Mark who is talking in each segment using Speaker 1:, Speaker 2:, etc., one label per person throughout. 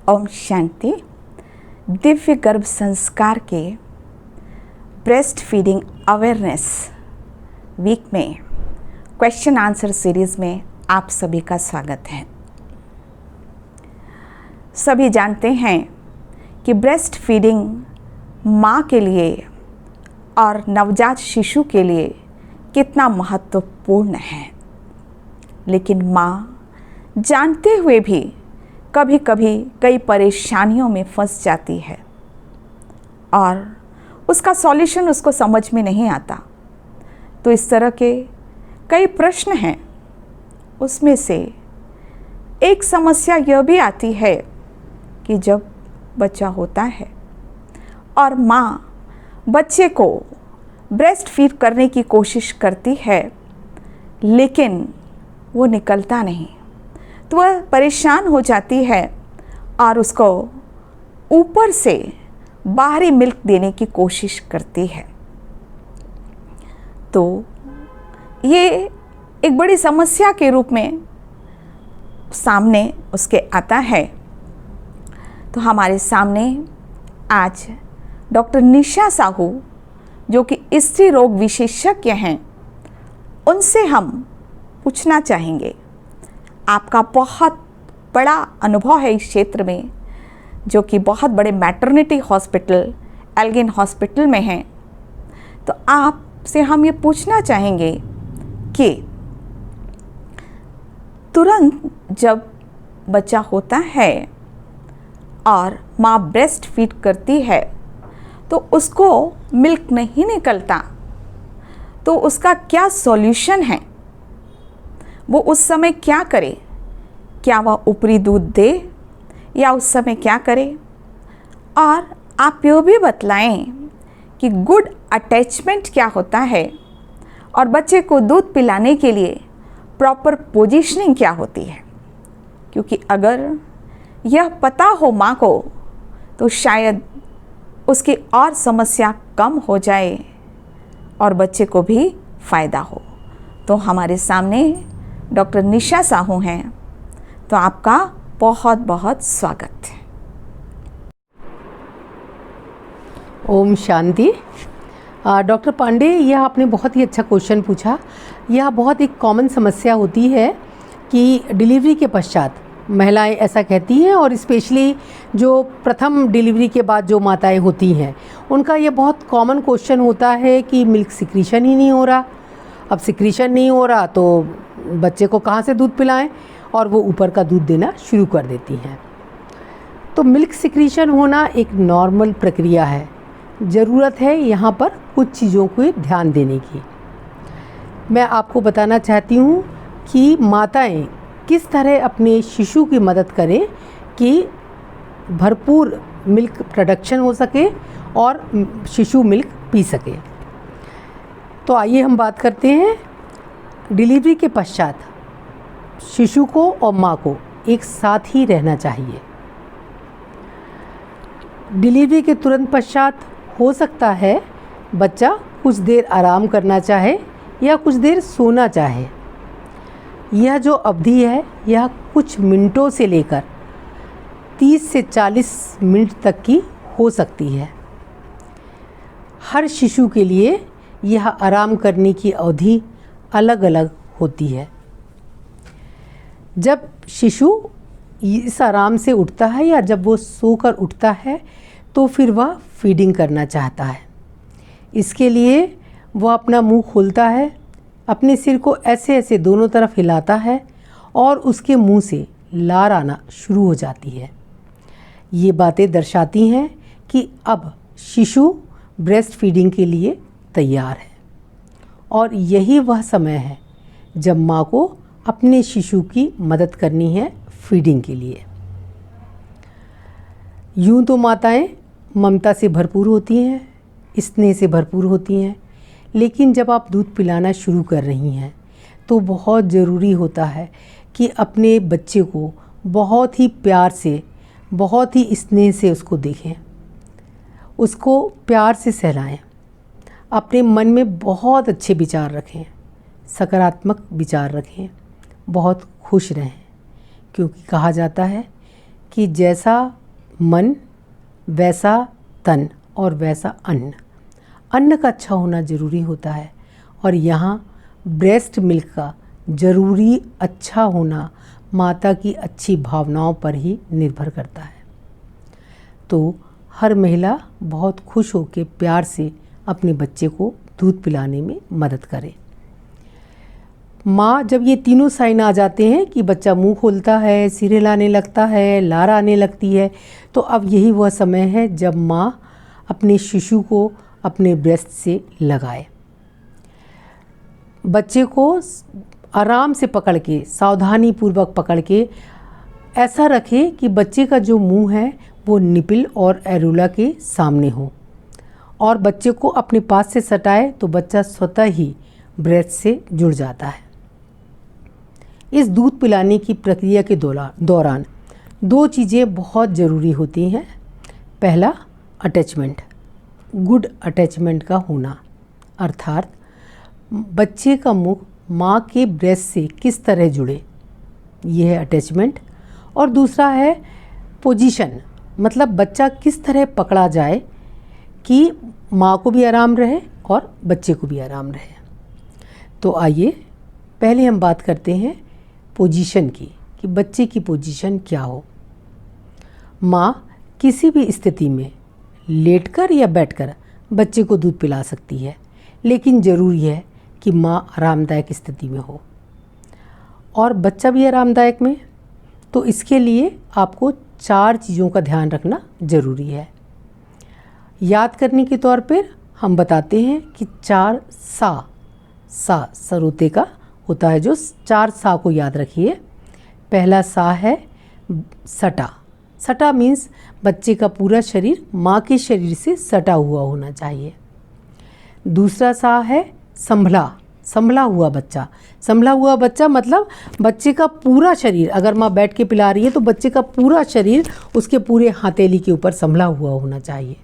Speaker 1: ओम शांति। दिव्य गर्भ संस्कार के ब्रेस्ट फीडिंग अवेयरनेस वीक में क्वेश्चन आंसर सीरीज में आप सभी का स्वागत है। सभी जानते हैं कि ब्रेस्ट फीडिंग माँ के लिए और नवजात शिशु के लिए कितना महत्वपूर्ण है, लेकिन माँ जानते हुए भी कभी कभी कई परेशानियों में फंस जाती है और उसका सॉल्यूशन उसको समझ में नहीं आता। तो इस तरह के कई प्रश्न हैं। उसमें से एक समस्या यह भी आती है कि जब बच्चा होता है और माँ बच्चे को ब्रेस्ट फीड करने की कोशिश करती है, लेकिन वो निकलता नहीं, तो वह परेशान हो जाती है और उसको ऊपर से बाहरी मिल्क देने की कोशिश करती है। तो ये एक बड़ी समस्या के रूप में सामने उसके आता है। तो हमारे सामने आज डॉक्टर निशा साहू, जो कि स्त्री रोग विशेषज्ञ हैं, उनसे हम पूछना चाहेंगे। आपका बहुत बड़ा अनुभव है इस क्षेत्र में, जो कि बहुत बड़े मैटरनिटी हॉस्पिटल एल्गिन हॉस्पिटल में हैं। तो आपसे हम ये पूछना चाहेंगे कि तुरंत जब बच्चा होता है और माँ ब्रेस्ट फीड करती है तो उसको मिल्क नहीं निकलता, तो उसका क्या सॉल्यूशन है? वो उस समय क्या करे? क्या वह ऊपरी दूध दे या उस समय क्या करे? और आप यह भी बतलाएं कि गुड अटैचमेंट क्या होता है और बच्चे को दूध पिलाने के लिए प्रॉपर पोजीशनिंग क्या होती है। क्योंकि अगर यह पता हो माँ को तो शायद उसकी और समस्या कम हो जाए और बच्चे को भी फ़ायदा हो। तो हमारे सामने डॉक्टर निशा साहू हैं, तो आपका बहुत बहुत स्वागत है।
Speaker 2: ओम शांति। डॉक्टर पांडे, यह आपने बहुत ही अच्छा क्वेश्चन पूछा। यह बहुत एक कॉमन समस्या होती है कि डिलीवरी के पश्चात महिलाएं ऐसा कहती हैं, और स्पेशली जो प्रथम डिलीवरी के बाद जो माताएं होती हैं, उनका ये बहुत कॉमन क्वेश्चन होता है कि मिल्क सिक्रीशन ही नहीं हो रहा। अब सिक्रीशन नहीं हो रहा तो बच्चे को कहाँ से दूध पिलाएं, और वो ऊपर का दूध देना शुरू कर देती हैं। तो मिल्क सिक्रीशन होना एक नॉर्मल प्रक्रिया है। ज़रूरत है यहाँ पर कुछ चीज़ों को ध्यान देने की। मैं आपको बताना चाहती हूँ कि माताएं किस तरह अपने शिशु की मदद करें कि भरपूर मिल्क प्रोडक्शन हो सके और शिशु मिल्क पी सके। तो आइए हम बात करते हैं। डिलीवरी के पश्चात शिशु को और माँ को एक साथ ही रहना चाहिए। डिलीवरी के तुरंत पश्चात हो सकता है बच्चा कुछ देर आराम करना चाहे या कुछ देर सोना चाहे। यह जो अवधि है यह कुछ मिनटों से लेकर 30 से 40 मिनट तक की हो सकती है। हर शिशु के लिए यह आराम करने की अवधि अलग अलग होती है। जब शिशु इस आराम से उठता है या जब वो सोकर उठता है तो फिर वह फीडिंग करना चाहता है। इसके लिए वह अपना मुंह खोलता है, अपने सिर को ऐसे ऐसे दोनों तरफ हिलाता है और उसके मुंह से लार आना शुरू हो जाती है। ये बातें दर्शाती हैं कि अब शिशु ब्रेस्ट फीडिंग के लिए तैयार है, और यही वह समय है जब माँ को अपने शिशु की मदद करनी है फीडिंग के लिए। यूँ तो माताएं ममता से भरपूर होती हैं, स्नेह से भरपूर होती हैं, लेकिन जब आप दूध पिलाना शुरू कर रही हैं तो बहुत ज़रूरी होता है कि अपने बच्चे को बहुत ही प्यार से, बहुत ही स्नेह से उसको देखें, उसको प्यार से सहलाएं, अपने मन में बहुत अच्छे विचार रखें, सकारात्मक विचार रखें, बहुत खुश रहें। क्योंकि कहा जाता है कि जैसा मन वैसा तन और वैसा अन्न। अन्न का अच्छा होना ज़रूरी होता है और यहाँ ब्रेस्ट मिल्क का ज़रूरी अच्छा होना माता की अच्छी भावनाओं पर ही निर्भर करता है। तो हर महिला बहुत खुश होकर प्यार से अपने बच्चे को दूध पिलाने में मदद करे। माँ जब ये तीनों साइन आ जाते हैं कि बच्चा मुंह खोलता है, सिरे लाने लगता है, लार आने लगती है, तो अब यही वह समय है जब माँ अपने शिशु को अपने ब्रेस्ट से लगाए। बच्चे को आराम से पकड़ के, सावधानी पूर्वक पकड़ के ऐसा रखें कि बच्चे का जो मुंह है वो निपिल और एरोला के सामने हो और बच्चे को अपने पास से सटाए तो बच्चा स्वतः ही ब्रेस्ट से जुड़ जाता है। इस दूध पिलाने की प्रक्रिया के दौरान दो चीज़ें बहुत ज़रूरी होती हैं। पहला, अटैचमेंट, गुड अटैचमेंट का होना, अर्थात बच्चे का मुख माँ के ब्रेस्ट से किस तरह जुड़े, यह है अटैचमेंट। और दूसरा है पोजीशन, मतलब बच्चा किस तरह पकड़ा जाए कि माँ को भी आराम रहे और बच्चे को भी आराम रहे। तो आइए पहले हम बात करते हैं पोजीशन की, कि बच्चे की पोजीशन क्या हो। माँ किसी भी स्थिति में लेटकर या बैठकर बच्चे को दूध पिला सकती है, लेकिन ज़रूरी है कि माँ आरामदायक स्थिति में हो और बच्चा भी आरामदायक में। तो इसके लिए आपको 4 चीज़ों का ध्यान रखना ज़रूरी है। याद करने के तौर पर हम बताते हैं कि 4 सा सरोते का होता है, जो 4 सा को याद रखिए। पहला सा है सटा। सटा मीन्स बच्चे का पूरा शरीर माँ के शरीर से सटा हुआ होना चाहिए। दूसरा सा है संभला हुआ बच्चा। संभला हुआ बच्चा मतलब बच्चे का पूरा शरीर, अगर माँ बैठ के पिला रही है तो बच्चे का पूरा शरीर उसके पूरे हथेली के ऊपर संभला हुआ होना चाहिए।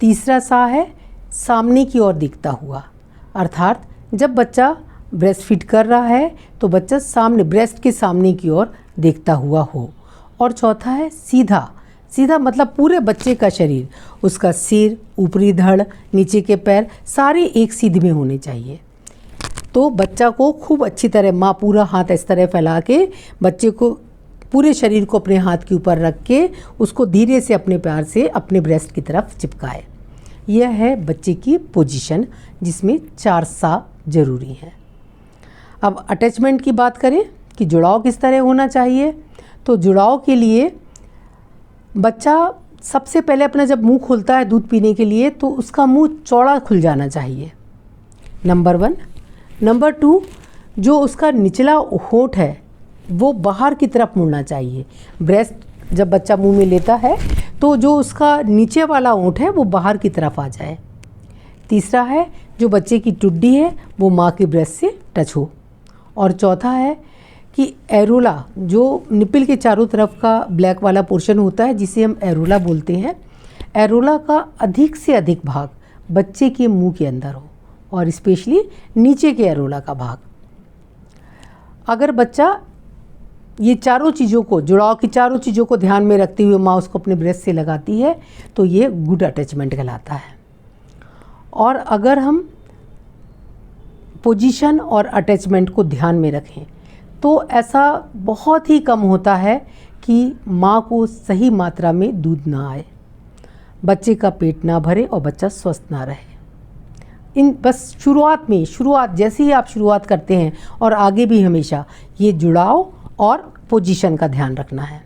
Speaker 2: तीसरा सा है सामने की ओर दिखता हुआ, अर्थात जब बच्चा ब्रेस्ट फीड कर रहा है तो बच्चा सामने, ब्रेस्ट के सामने की ओर देखता हुआ हो। और चौथा है सीधा मतलब पूरे बच्चे का शरीर, उसका सिर, ऊपरी धड़, नीचे के पैर सारे एक सीध में होने चाहिए। तो बच्चा को खूब अच्छी तरह माँ पूरा हाथ इस तरह फैला के बच्चे को, पूरे शरीर को अपने हाथ के ऊपर रख के उसको धीरे से अपने पैर से अपने ब्रेस्ट की तरफ चिपकाए। यह है बच्चे की पोजीशन, जिसमें 4 सा ज़रूरी है। अब अटैचमेंट की बात करें कि जुड़ाव किस तरह होना चाहिए, तो जुड़ाव के लिए बच्चा सबसे पहले अपना जब मुंह खोलता है दूध पीने के लिए तो उसका मुंह चौड़ा खुल जाना चाहिए, नंबर 1। नंबर 2, जो उसका निचला होंठ है वो बाहर की तरफ मुड़ना चाहिए। ब्रेस्ट जब बच्चा मुंह में लेता है तो जो उसका नीचे वाला होंठ है वो बाहर की तरफ आ जाए। तीसरा है जो बच्चे की टुड्डी है वो माँ के ब्रेस्ट से टच हो। और चौथा है कि एरोला, जो निपिल के चारों तरफ का ब्लैक वाला पोर्शन होता है जिसे हम एरोला बोलते हैं, एरोला का अधिक से अधिक भाग बच्चे के मुंह के अंदर हो और स्पेशली नीचे के एरोला का भाग। अगर बच्चा ये चारों चीज़ों को, जुड़ाव की चारों चीज़ों को ध्यान में रखते हुए माँ उसको अपने ब्रेस्ट से लगाती है तो ये गुड अटैचमेंट कहलाता है। और अगर हम पोजीशन और अटैचमेंट को ध्यान में रखें तो ऐसा बहुत ही कम होता है कि माँ को सही मात्रा में दूध ना आए, बच्चे का पेट ना भरे और बच्चा स्वस्थ ना रहे। बस शुरुआत जैसे ही आप शुरुआत करते हैं और आगे भी हमेशा ये जुड़ाव और पोजीशन का ध्यान रखना है।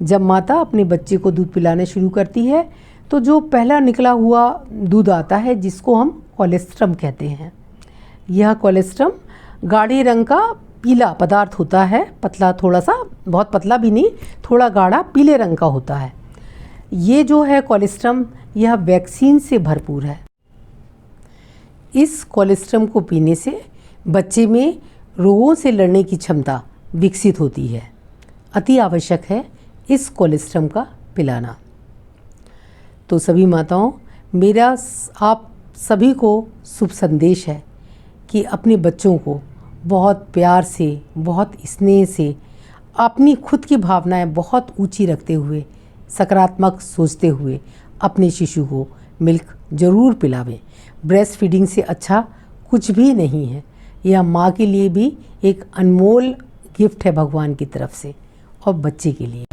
Speaker 2: जब माता अपने बच्चे को दूध पिलाने शुरू करती है तो जो पहला निकला हुआ दूध आता है जिसको हम कोलेस्ट्रम कहते हैं, यह कोलेस्ट्रम गाढ़े रंग का पीला पदार्थ होता है, पतला, थोड़ा सा, बहुत पतला भी नहीं, थोड़ा गाढ़ा पीले रंग का होता है। ये जो है कोलेस्ट्रम, यह वैक्सीन से भरपूर है। इस कोलेस्ट्रम को पीने से बच्चे में रोगों से लड़ने की क्षमता विकसित होती है। अति आवश्यक है इस कोलेस्ट्रम का पिलाना। तो सभी माताओं, मेरा आप सभी को शुभ संदेश है कि अपने बच्चों को बहुत प्यार से, बहुत स्नेह से, अपनी खुद की भावनाएं बहुत ऊंची रखते हुए सकारात्मक सोचते हुए अपने शिशु को मिल्क ज़रूर पिलावें। ब्रेस्ट फीडिंग से अच्छा कुछ भी नहीं है। यह माँ के लिए भी एक अनमोल गिफ्ट है भगवान की तरफ से और बच्चे के लिए।